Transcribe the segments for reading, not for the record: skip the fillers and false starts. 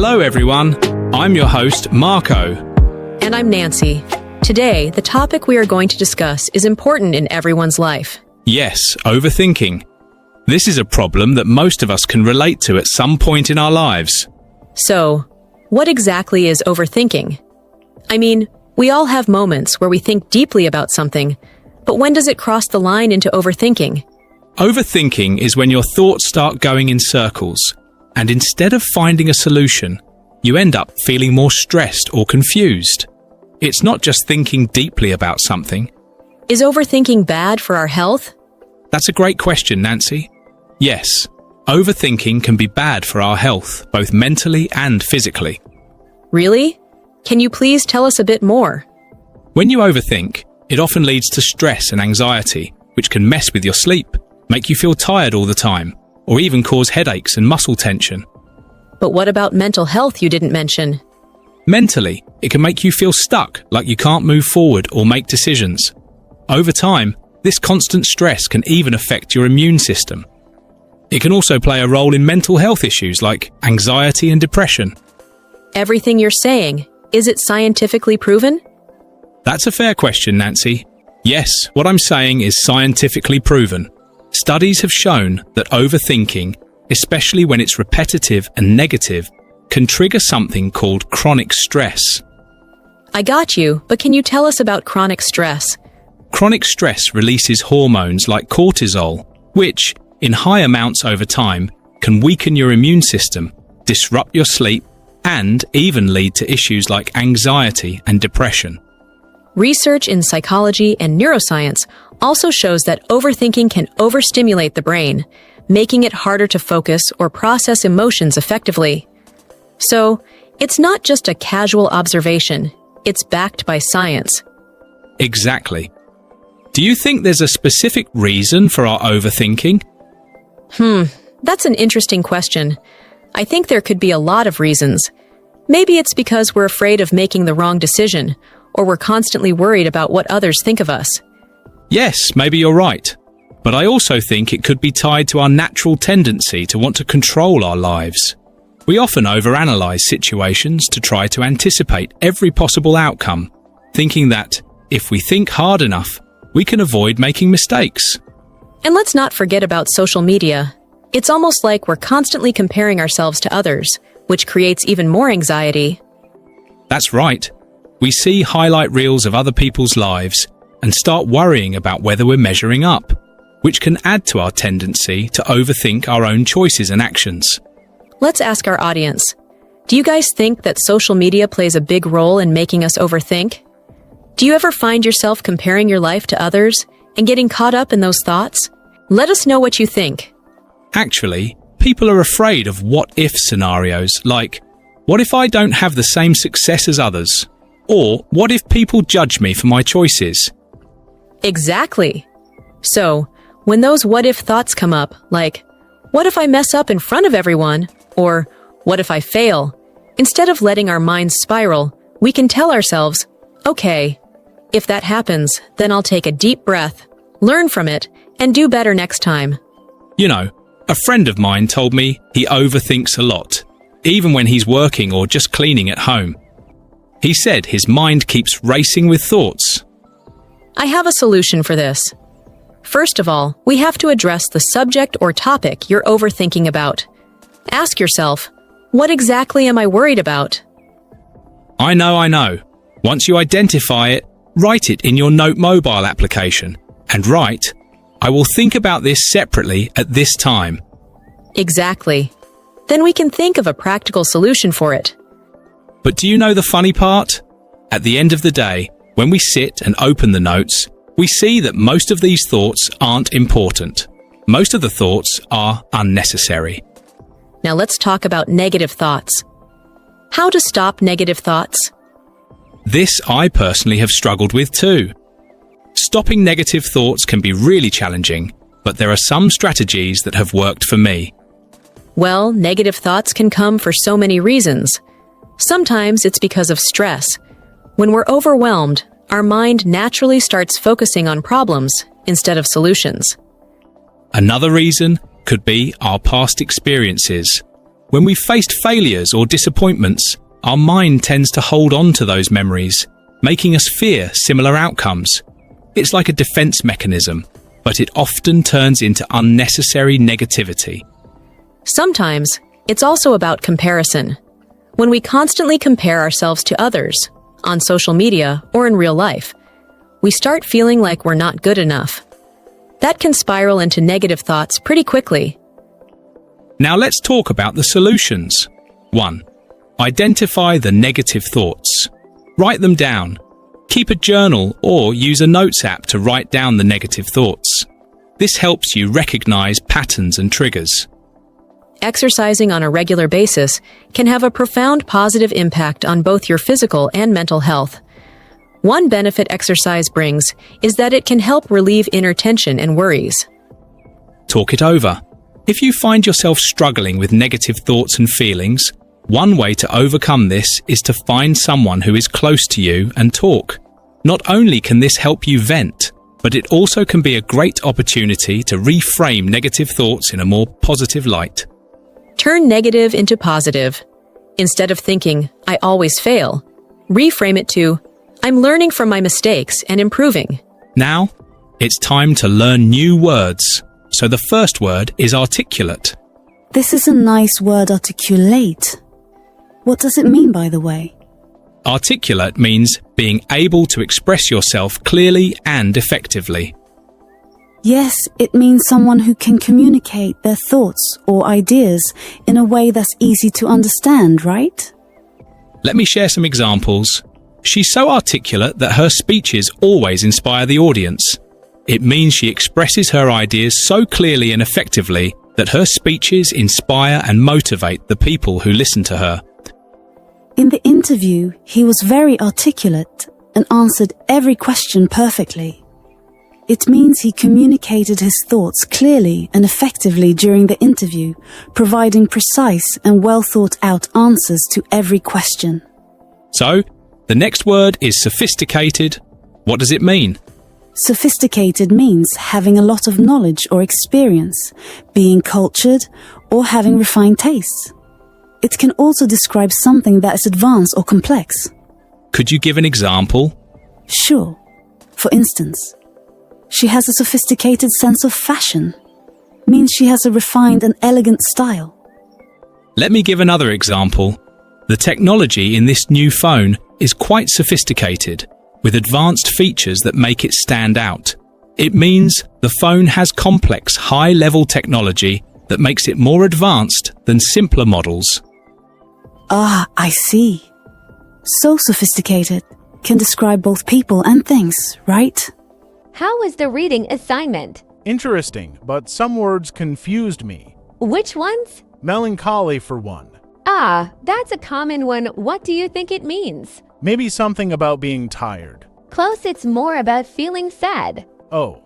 Hello everyone, I'm your host Marco. And I'm Nancy. Today, the topic we are going to discuss is important in everyone's life. Yes, overthinking. This is a problem that most of us can relate to at some point in our lives. So, what exactly is overthinking? I mean, we all have moments where we think deeply about something, but when does it cross the line into overthinking? Overthinking is when your thoughts start going in circles, and instead of finding a solution, you end up feeling more stressed or confused. It's not just thinking deeply about something. Is overthinking bad for our health? That's a great question, Nancy. Yes, overthinking can be bad for our health, both mentally and physically. Really? Can you please tell us a bit more? When you overthink, it often leads to stress and anxiety, which can mess with your sleep, make you feel tired all the time, or even cause headaches and muscle tension. But what about mental health you didn't mention? Mentally, it can make you feel stuck, like you can't move forward or make decisions. Over time, this constant stress can even affect your immune system. It can also play a role in mental health issues like anxiety and depression. Everything you're saying, is it scientifically proven? That's a fair question, Nancy. Yes, what I'm saying is scientifically proven. Studies have shown that overthinking, especially when it's repetitive and negative, can trigger something called chronic stress. I got you, but can you tell us about chronic stress? Chronic stress releases hormones like cortisol, which, in high amounts over time, can weaken your immune system, disrupt your sleep, and even lead to issues like anxiety and depression. Research in psychology and neuroscience also shows that overthinking can overstimulate the brain, making it harder to focus or process emotions effectively. So, it's not just a casual observation, it's backed by science. Exactly. Do you think there's a specific reason for our overthinking? That's an interesting question. I think there could be a lot of reasons. Maybe it's because we're afraid of making the wrong decision, or we're constantly worried about what others think of us. Yes, maybe you're right. But I also think it could be tied to our natural tendency to want to control our lives. We often overanalyze situations to try to anticipate every possible outcome, thinking that, if we think hard enough, we can avoid making mistakes. And let's not forget about social media. It's almost like we're constantly comparing ourselves to others, which creates even more anxiety. That's right. We see highlight reels of other people's lives and start worrying about whether we're measuring up, which can add to our tendency to overthink our own choices and actions. Let's ask our audience. Do you guys think that social media plays a big role in making us overthink? Do you ever find yourself comparing your life to others and getting caught up in those thoughts? Let us know what you think. Actually, people are afraid of what-if scenarios like, what if I don't have the same success as others? Or what if people judge me for my choices? Exactly. So, when those what-if thoughts come up, like, what if I mess up in front of everyone? Or, what if I fail? Instead of letting our minds spiral, we can tell ourselves, okay, if that happens, then I'll take a deep breath, learn from it, and do better next time. You know, a friend of mine told me he overthinks a lot, even when he's working or just cleaning at home. He said his mind keeps racing with thoughts. I have a solution for this. First of all, we have to address the subject or topic you're overthinking about. Ask yourself, what exactly am I worried about? I know. Once you identify it, write it in your Note mobile application and write, I will think about this separately at this time. Exactly. Then we can think of a practical solution for it. But do you know the funny part? At the end of the day, when we sit and open the notes, we see that most of these thoughts aren't important. Most of the thoughts are unnecessary. Now let's talk about negative thoughts. How to stop negative thoughts? This I personally have struggled with too. Stopping negative thoughts can be really challenging, but there are some strategies that have worked for me. Well, negative thoughts can come for so many reasons. Sometimes it's because of stress. When we're overwhelmed, our mind naturally starts focusing on problems instead of solutions. Another reason could be our past experiences. When we've faced failures or disappointments, our mind tends to hold on to those memories, making us fear similar outcomes. It's like a defense mechanism, but it often turns into unnecessary negativity. Sometimes, it's also about comparison. When we constantly compare ourselves to others, on social media or in real life, we start feeling like we're not good enough. That can spiral into negative thoughts pretty quickly. Now let's talk about the solutions. 1. Identify the negative thoughts. Write them down. Keep a journal or use a notes app to write down the negative thoughts. This helps you recognize patterns and triggers. Exercising on a regular basis can have a profound positive impact on both your physical and mental health. One benefit exercise brings is that it can help relieve inner tension and worries. Talk it over. If you find yourself struggling with negative thoughts and feelings, one way to overcome this is to find someone who is close to you and talk. Not only can this help you vent, but it also can be a great opportunity to reframe negative thoughts in a more positive light. Turn negative into positive. Instead of thinking, "I always fail," reframe it to, "I'm learning from my mistakes and improving." Now, it's time to learn new words. So the first word is articulate. This is a nice word, articulate. What does it mean, by the way? Articulate means being able to express yourself clearly and effectively. Yes, it means someone who can communicate their thoughts or ideas in a way that's easy to understand, right? Let me share some examples. She's so articulate that her speeches always inspire the audience. It means she expresses her ideas so clearly and effectively that her speeches inspire and motivate the people who listen to her. In the interview, he was very articulate and answered every question perfectly. It means he communicated his thoughts clearly and effectively during the interview, providing precise and well-thought-out answers to every question. So, the next word is sophisticated. What does it mean? Sophisticated means having a lot of knowledge or experience, being cultured, or having refined tastes. It can also describe something that is advanced or complex. Could you give an example? Sure. For instance, she has a sophisticated sense of fashion. Means she has a refined and elegant style. Let me give another example. The technology in this new phone is quite sophisticated, with advanced features that make it stand out. It means the phone has complex, high-level technology that makes it more advanced than simpler models. Ah, I see. So sophisticated can describe both people and things, right? How was the reading assignment? Interesting, but some words confused me. Which ones? Melancholy for one. Ah, that's a common one. What do you think it means? Maybe something about being tired. Close, it's more about feeling sad. Oh,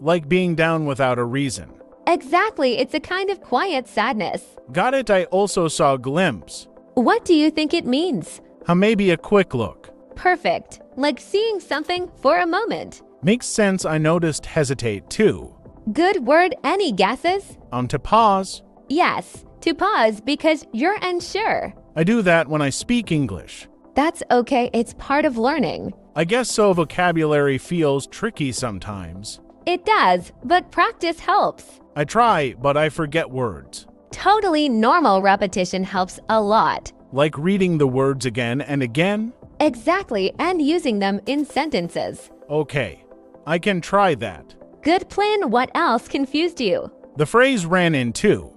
like being down without a reason. Exactly, it's a kind of quiet sadness. Got it, I also saw glimpse. What do you think it means? Maybe a quick look. Perfect, like seeing something for a moment. Makes sense, I noticed hesitate too. Good word, any guesses? To pause. Yes, to pause because you're unsure. I do that when I speak English. That's okay, it's part of learning. I guess so, vocabulary feels tricky sometimes. It does, but practice helps. I try, but I forget words. Totally normal repetition helps a lot. Like reading the words again and again? Exactly, and using them in sentences. Okay, I can try that. Good plan. What else confused you? The phrase ran into.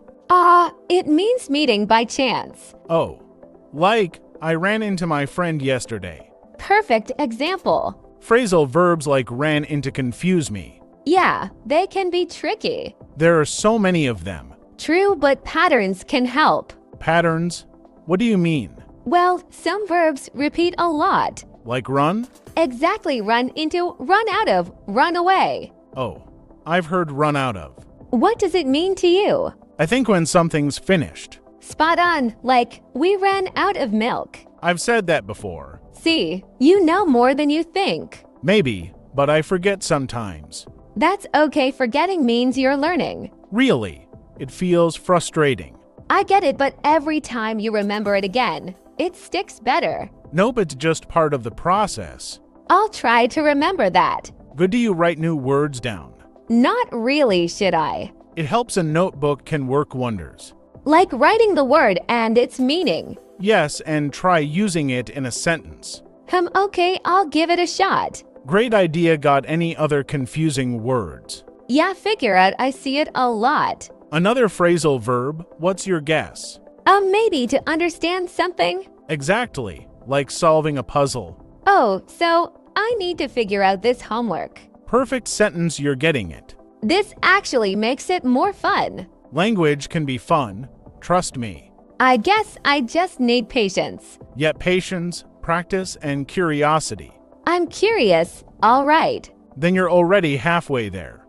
It means meeting by chance. Oh, like I ran into my friend yesterday. Perfect example. Phrasal verbs like ran into confuse me. Yeah, they can be tricky. There are so many of them. True, but patterns can help. Patterns? What do you mean? Well, some verbs repeat a lot. Like run? Exactly, run into, run out of, run away. Oh, I've heard run out of. What does it mean to you? I think when something's finished. Spot on, like, we ran out of milk. I've said that before. See, you know more than you think. Maybe, but I forget sometimes. That's okay, forgetting means you're learning. Really, it feels frustrating. I get it, but every time you remember it again, it sticks better. Nope, it's just part of the process. I'll try to remember that. Good, do you write new words down? Not really, should I? It helps. A notebook can work wonders. Like writing the word and its meaning. Yes, and try using it in a sentence. Okay, I'll give it a shot. Great idea. Got any other confusing words? Yeah, figure out I see it a lot. Another phrasal verb, what's your guess? Maybe to understand something. Exactly, like solving a puzzle. Oh, so I need to figure out this homework. Perfect sentence, you're getting it. This actually makes it more fun. Language can be fun, trust me. I guess I just need patience. Yet patience, practice, and curiosity. I'm curious, all right. Then you're already halfway there.